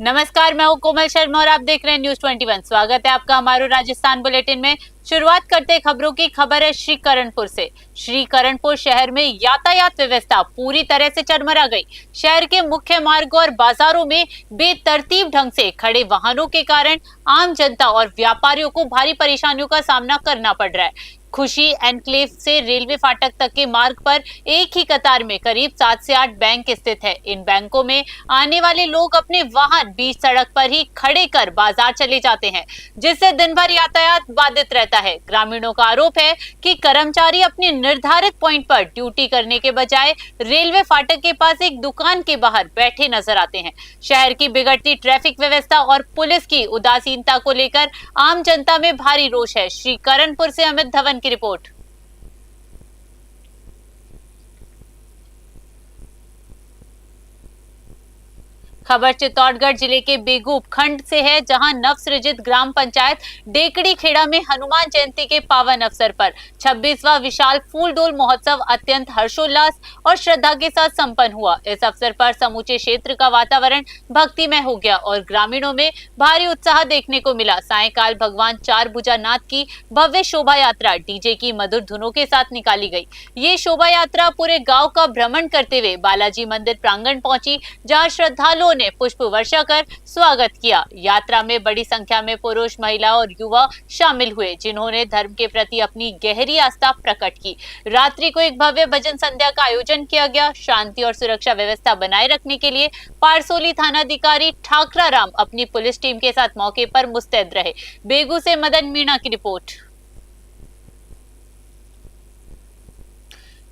नमस्कार, मैं हूं कोमल शर्मा और आप देख रहे हैं न्यूज 21। स्वागत है आपका हमारे राजस्थान बुलेटिन में। शुरुआत करते खबरों की। खबर है श्रीकरणपुर से। श्रीकरणपुर शहर में यातायात व्यवस्था पूरी तरह से चरमरा गई। शहर के मुख्य मार्गों और बाजारों में बेतरतीब ढंग से खड़े वाहनों के कारण आम जनता और व्यापारियों को भारी परेशानियों का सामना करना पड़ रहा है। खुशी एनक्लेव से रेलवे फाटक तक के मार्ग पर एक ही कतार में करीब 7 से 8 बैंक स्थित है। इन बैंकों में आने वाले लोग अपने वाहन बीच सड़क पर ही खड़े कर बाजार चले जाते हैं, जिससे दिन भर यातायात बाधित रहता है। ग्रामीणों का आरोप है कि कर्मचारी अपने निर्धारित पॉइंट पर ड्यूटी करने के बजाय रेलवे फाटक के पास एक दुकान के बाहर बैठे नजर आते हैं। शहर की बिगड़ती ट्रैफिक व्यवस्था और पुलिस की उदासीनता को लेकर आम जनता में भारी रोष है। श्रीकरणपुर से अमित धवन की रिपोर्ट। खबर चित्तौड़गढ़ जिले के बेगू उपखंड से है, जहां नवसृजित ग्राम पंचायत डेकड़ी खेड़ा में हनुमान जयंती के पावन अवसर पर 26वां विशाल फूल डोल महोत्सव अत्यंत हर्षोल्लास और श्रद्धा के साथ संपन्न हुआ। इस अवसर पर समूचे क्षेत्र का वातावरण भक्तिमय हो गया और ग्रामीणों में भारी उत्साह देखने को मिला। सायंकाल भगवान चार भुजा नाथ की भव्य शोभा यात्रा डीजे की मधुर धुनों के साथ निकाली गई। ये शोभा यात्रा पूरे गाँव का भ्रमण करते हुए बालाजी मंदिर प्रांगण पहुंची, जहाँ श्रद्धालुओं ने पुष्प वर्षा कर स्वागत किया। यात्रा में बड़ी संख्या में पुरुष, महिला और युवा शामिल हुए, जिन्होंने धर्म के प्रति अपनी गहरी आस्था प्रकट की। रात्रि को एक भव्य भजन संध्या का आयोजन किया गया। शांति और सुरक्षा व्यवस्था बनाए रखने के लिए पारसोली थानाधिकारी ठाकरा राम अपनी पुलिस टीम के साथ मौके पर मुस्तैद रहे। बेगू से मदन मीणा की रिपोर्ट।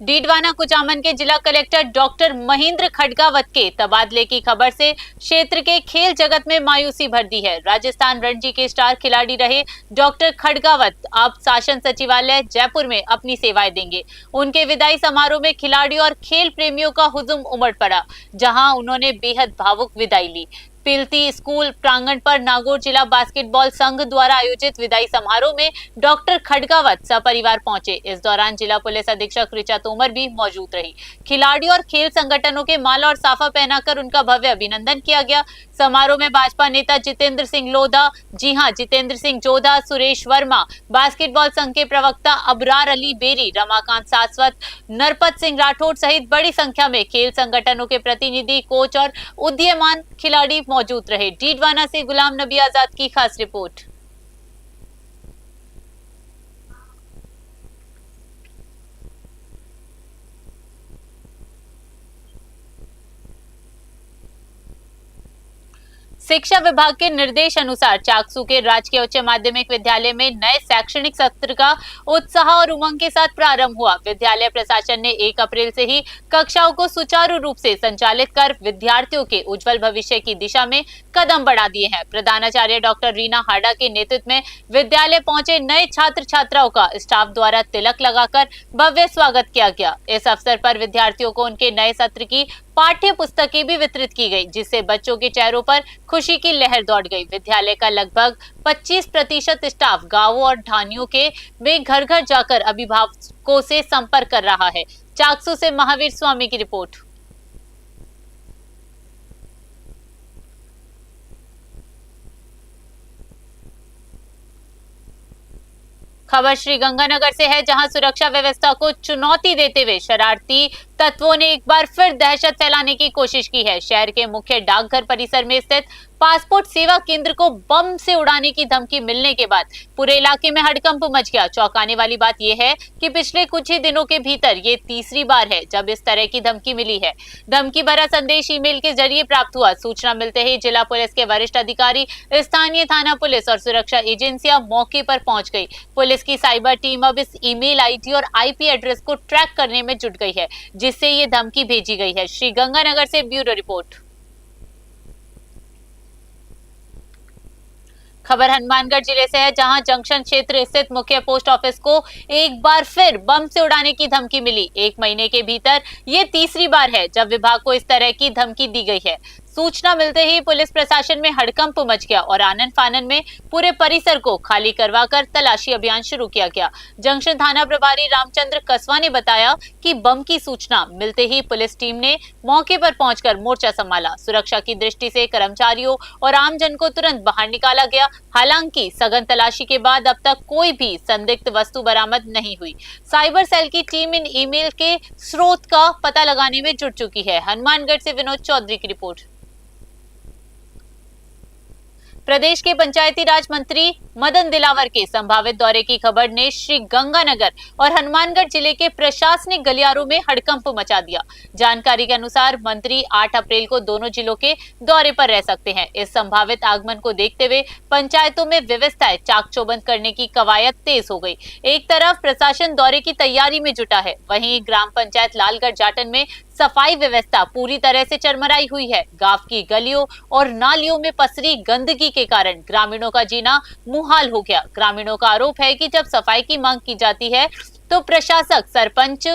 डीडवाना कुचामन के जिला कलेक्टर डॉक्टर महेंद्र खडगावत के तबादले की खबर से क्षेत्र के खेल जगत में मायूसी भर दी है। राजस्थान रणजी के स्टार खिलाड़ी रहे डॉक्टर खडगावत अब शासन सचिवालय जयपुर में अपनी सेवाएं देंगे। उनके विदाई समारोह में खिलाड़ियों और खेल प्रेमियों का हुजूम उमड़ पड़ा, जहां उन्होंने बेहद भावुक विदाई ली। पिलती स्कूल प्रांगण पर नागौर जिला बास्केटबॉल संघ द्वारा आयोजित विदाई समारोह में डॉक्टर खडगावत सपरिवार पहुंचे। इस दौरान जिला पुलिस अधीक्षक ऋचा तोमर भी मौजूद रही। खिलाड़ियों और खेल संगठनों के माला और साफा पहनाकर उनका भव्य अभिनंदन किया गया। समारोह में भाजपा नेता जितेंद्र सिंह लोधा, जी हां, जितेंद्र सिंह जोधा, सुरेश वर्मा, बास्केटबॉल संघ के प्रवक्ता अबरार अली बेरी, रमाकांत सारस्वत, नरपत सिंह राठौड़ सहित बड़ी संख्या में खेल संगठनों के प्रतिनिधि, कोच और उदीयमान खिलाड़ी मौजूद रहे। डीडवाना से गुलाम नबी आजाद की खास रिपोर्ट। शिक्षा विभाग के निर्देश अनुसार चाकसू के राजकीय उच्च माध्यमिक विद्यालय में नए शैक्षणिक सत्र का उत्साह और उमंग के साथ प्रारंभ हुआ। विद्यालय प्रशासन ने 1 अप्रैल से ही कक्षाओं को सुचारू रूप से संचालित कर विद्यार्थियों के उज्जवल भविष्य की दिशा में कदम बढ़ा दिए हैं। प्रधानाचार्य डॉक्टर रीना हाडा के नेतृत्व में विद्यालय पहुंचे नए छात्र छात्राओं का स्टाफ द्वारा तिलक लगाकर भव्य स्वागत किया गया। इस अवसर पर विद्यार्थियों को उनके नए सत्र की पाठ्य पुस्तकें भी वितरित की गई, जिससे बच्चों के चेहरों पर खुशी की लहर दौड़ गई। विद्यालय का लगभग 25% स्टाफ गांवों और ढानियों के में घर घर जाकर अभिभावकों से संपर्क कर रहा है। चाकसू से महावीर स्वामी की रिपोर्ट। खबर श्रीगंगानगर से है, जहां सुरक्षा व्यवस्था को चुनौती देते हुए शरारती तत्वों ने एक बार फिर दहशत फैलाने की कोशिश की है। शहर के मुख्य डाकघर परिसर में स्थित पासपोर्ट सेवा केंद्र को बम से उड़ाने की धमकी मिलने के बाद पूरे इलाके में हड़कंप मच गया। चौंकाने वाली बात यह है कि पिछले कुछ ही दिनों के भीतर ये तीसरी बार है जब इस तरह की धमकी मिली है। धमकी भरा संदेश ईमेल के जरिए प्राप्त हुआ। सूचना मिलते ही जिला पुलिस के वरिष्ठ अधिकारी, स्थानीय थाना पुलिस और सुरक्षा एजेंसियां मौके पर पहुंच गई। पुलिस की साइबर टीम अब इस ईमेल आईडी और आईपी एड्रेस को ट्रैक करने में जुट गई है, जिससे ये धमकी भेजी गई है। श्रीगंगानगर से ब्यूरो रिपोर्ट। खबर हनुमानगढ़ जिले से है, जहां जंक्शन क्षेत्र स्थित मुख्य पोस्ट ऑफिस को एक बार फिर बम से उड़ाने की धमकी मिली। 1 महीने के भीतर ये तीसरी बार है जब विभाग को इस तरह की धमकी दी गई है। सूचना मिलते ही पुलिस प्रशासन में हड़कंप मच गया और आनन फानन में पूरे परिसर को खाली करवाकर तलाशी अभियान शुरू किया गया। जंक्शन थाना प्रभारी रामचंद्र कसवा ने बताया कि बम की सूचना मिलते ही पुलिस टीम ने मौके पर पहुंचकर मोर्चा संभाला। सुरक्षा की दृष्टि से कर्मचारियों और आमजन को तुरंत बाहर निकाला गया। हालांकि सघन तलाशी के बाद अब तक कोई भी संदिग्ध वस्तु बरामद नहीं हुई। साइबर सेल की टीम इन ईमेल के स्रोत का पता लगाने में जुट चुकी है। हनुमानगढ़ से विनोद चौधरी की रिपोर्ट। प्रदेश के पंचायती राज मंत्री मदन दिलावर के संभावित दौरे की खबर ने श्री गंगानगर और हनुमानगढ़ जिले के प्रशासनिक गलियारों में हड़कंप मचा दिया। जानकारी के अनुसार मंत्री 8 अप्रैल को दोनों जिलों के दौरे पर रह सकते हैं। इस संभावित आगमन को देखते हुए पंचायतों में व्यवस्थाएं चाक चौबंद करने की कवायद तेज हो गई। एक तरफ प्रशासन दौरे की तैयारी में जुटा है, वहीं ग्राम पंचायत लालगढ़ जाटन में सफाई व्यवस्था पूरी तरह से चरमराई हुई है। गांव की गलियों और नालियों में पसरी गंदगी के कारण ग्रामीणों का जीना मुहाल हो गया। ग्रामीणों का आरोप है कि जब सफाई की मांग की जाती है तो प्रशासक सरपंच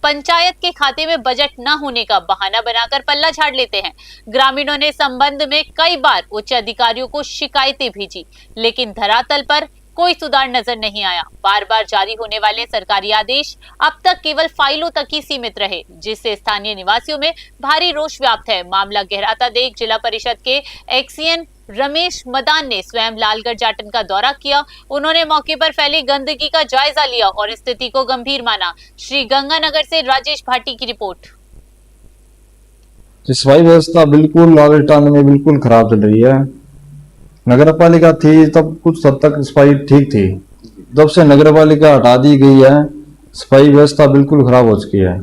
पंचायत के खाते में बजट न होने का बहाना बनाकर पल्ला झाड़ लेते हैं। ग्रामीणों ने संबंध में कई बार उच्च अधिकारियों को शिकायतें भेजी, लेकिन धरातल पर कोई सुधार नजर नहीं आया। बार बार जारी होने वाले सरकारी आदेश अब तक केवल फाइलों तक ही सीमित रहे, जिससे स्थानीय निवासियों में भारी रोष व्याप्त है। मामला गहराता देख जिला परिषद के एक्सीएन रमेश मदान ने स्वयं लालगढ़ जाटन का दौरा किया। उन्होंने मौके पर फैली गंदगी का जायजा लिया और स्थिति को गंभीर माना। श्री गंगानगर से राजेश भाटी की रिपोर्ट। सफाई व्यवस्था बिल्कुल लालगढ़ में बिल्कुल खराब चल रही है। नगर पालिका थी तब कुछ हद तक सफाई ठीक थी, जब से नगर पालिका हटा दी गई है सफाई व्यवस्था बिल्कुल खराब हो चुकी है।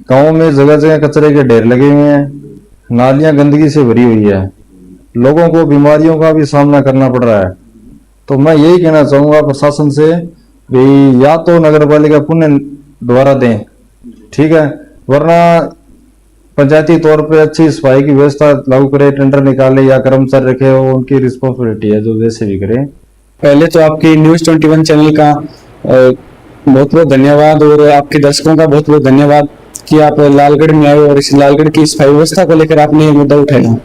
गाँव में जगह जगह कचरे के ढेर लगे हुए हैं, नालियां गंदगी से भरी हुई है, लोगों को बीमारियों का भी सामना करना पड़ रहा है। तो मैं यही कहना चाहूंगा प्रशासन से, भाई या तो नगर पालिका पुनः दोबारा दें, ठीक है, वरना पंचायती तौर पे अच्छी सफाई की व्यवस्था लागू करे, टेंडर निकाले या कर्मचारी रखे, वो उनकी रिस्पॉन्सिबिलिटी है, जो वैसे भी करें। पहले तो आपकी न्यूज़ 21 चैनल का बहुत बहुत धन्यवाद और आपके दर्शकों का बहुत बहुत धन्यवाद कि आप लालगढ़ में आए और इस लालगढ़ की सफाई व्यवस्था को लेकर आपने ये मुद्दा उठाया।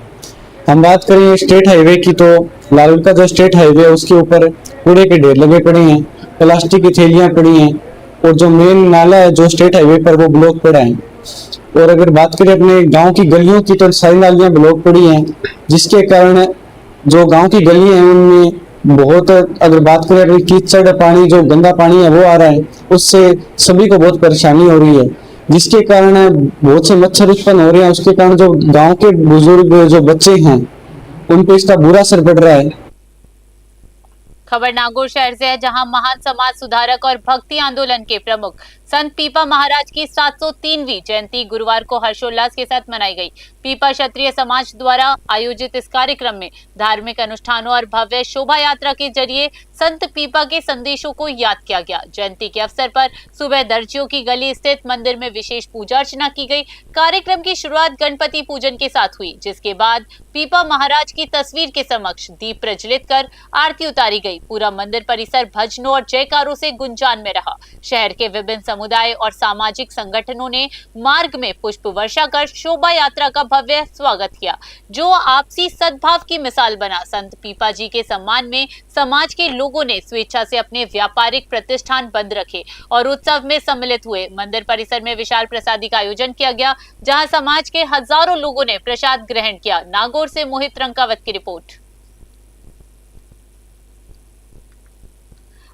हम बात करें स्टेट हाईवे की, तो लालगढ़ का जो स्टेट हाईवे है उसके ऊपर कूड़े के ढेर लगे पड़े हैं, प्लास्टिक की थैलियां पड़ी हैं और जो मेन नाला है जो स्टेट हाईवे पर वो ब्लॉक पड़ा है। और अगर बात करें अपने गांव की गलियों की, तो सारी नालियां ब्लॉक पड़ी हैं, जिसके कारण जो गांव की गलियां हैं उनमें बहुत, अगर बात करें अपनी कीचड़ पानी, जो गंदा पानी है वो आ रहा है, उससे सभी को बहुत परेशानी हो रही है, जिसके कारण बहुत से मच्छर उत्पन्न हो रहे हैं। उसके कारण जो गांव के बुजुर्ग जो बच्चे हैं उन पे इसका बुरा असर पड़ रहा है। खबर नागौर शहर से है, जहां महान समाज सुधारक और भक्ति आंदोलन के प्रमुख संत पीपा महाराज की 703वीं जयंती गुरुवार को हर्षोल्लास के साथ मनाई गई। पीपा क्षत्रिय समाज द्वारा आयोजित इस कार्यक्रम में धार्मिक अनुष्ठानों और भव्य शोभा यात्रा के जरिए संत पीपा के संदेशों को याद किया गया। जयंती के अवसर पर सुबह दर्जियों की गली स्थित मंदिर में विशेष पूजा अर्चना की गई। कार्यक्रम की शुरुआत गणपति पूजन के साथ हुई, जिसके बाद पीपा महाराज की तस्वीर के समक्ष दीप प्रज्वलित कर आरती उतारी गई। पूरा मंदिर परिसर भजनों और जयकारों से गुंजान में रहा। शहर के विभिन्न समुदाय और सामाजिक संगठनों ने मार्ग में पुष्प वर्षा कर शोभा यात्रा का भव्य स्वागत किया, जो आपसी सद्भाव की मिसाल बना। संत पीपा जी के सम्मान में समाज के लोगों ने स्वेच्छा से अपने व्यापारिक प्रतिष्ठान बंद रखे और उत्सव में सम्मिलित हुए। मंदिर परिसर में विशाल प्रसादी का आयोजन किया गया, जहां समाज के हजारों लोगों ने प्रसाद ग्रहण किया। नागौर से मोहित रंकावत की रिपोर्ट।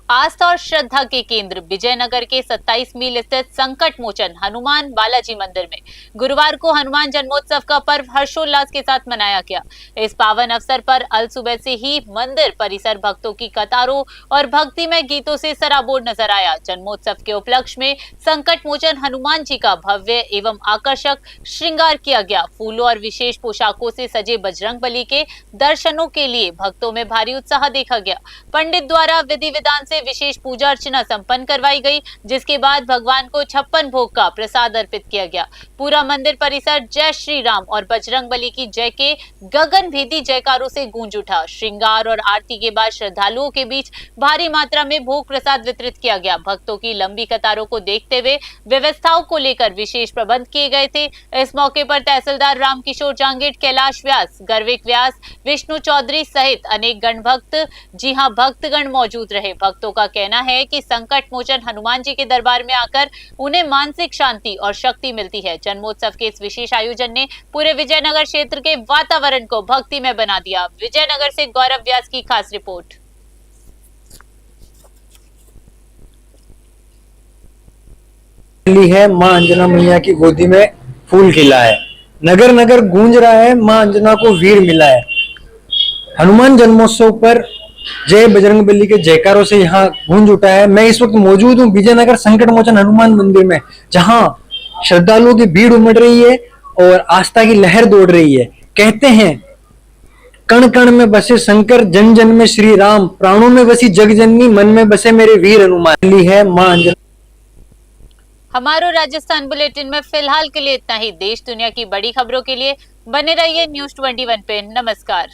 आस्था और श्रद्धा के केंद्र विजयनगर के 27 मील स्थित संकट मोचन हनुमान बालाजी मंदिर में गुरुवार को हनुमान जन्मोत्सव का पर्व हर्षोल्लास के साथ मनाया गया। इस पावन अवसर पर अल सुबह से ही मंदिर परिसर भक्तों की कतारों और भक्तिमय गीतों से सराबोर नजर आया। जन्मोत्सव के उपलक्ष्य में संकट मोचन हनुमान जी का भव्य एवं आकर्षक श्रृंगार किया गया। फूलों और विशेष पोशाकों से सजे बजरंगबली के दर्शनों के लिए भक्तों में भारी उत्साह देखा गया। पंडित द्वारा विधि विधान से से विशेष पूजा अर्चना संपन्न करवाई गई, जिसके बाद भगवान को 56 भोग का प्रसाद अर्पित किया गया। पूरा मंदिर परिसर जय श्री राम और बजरंगबली की जय के गगनभेदी जयकारों से गूंज उठा। श्रृंगार और आरती के बाद श्रद्धालुओं के बीच भारी मात्रा में भोग प्रसाद वितरित किया गया। भक्तों की लंबी कतारों को देखते हुए व्यवस्थाओं को लेकर विशेष प्रबंध किए गए थे। इस मौके पर तहसीलदार रामकिशोर जांगेट, कैलाश व्यास, गर्विक व्यास, विष्णु चौधरी सहित अनेक गणभक्त भक्तगण मौजूद रहे। भक्तों का कहना है कि संकट मोचन हनुमान जी के दरबार में आकर उन्हें मानसिक शांति और शक्ति मिलती है। जन्मोत्सव के इस विशेष आयोजन ने पूरे विजयनगर क्षेत्र के वातावरण को भक्तिमय बना दिया। विजयनगर से गौरव व्यास की खास रिपोर्ट। है मां अंजना मैया की गोदी में फूल खिला है, नगर नगर गूंज रहा है, मां अंजना को वीर मिला है। हनुमान जन्मोत्सव पर जय बजरंगबली के जयकारों से यहाँ गूंज उठा है। मैं इस वक्त मौजूद हूँ विजयनगर संकट मोचन हनुमान मंदिर में, जहाँ श्रद्धालुओं की भीड़ उमड़ रही है और आस्था की लहर दौड़ रही है। कहते हैं कण कण में बसे शंकर, जन जन में श्री राम, प्राणों में बसी जग जननी, मन में बसे मेरे वीर हनुमान। ली है मां अंजना। हमारो राजस्थान बुलेटिन में फिलहाल के लिए इतना ही। देश दुनिया की बड़ी खबरों के लिए बने रहिए News 21 पे। नमस्कार।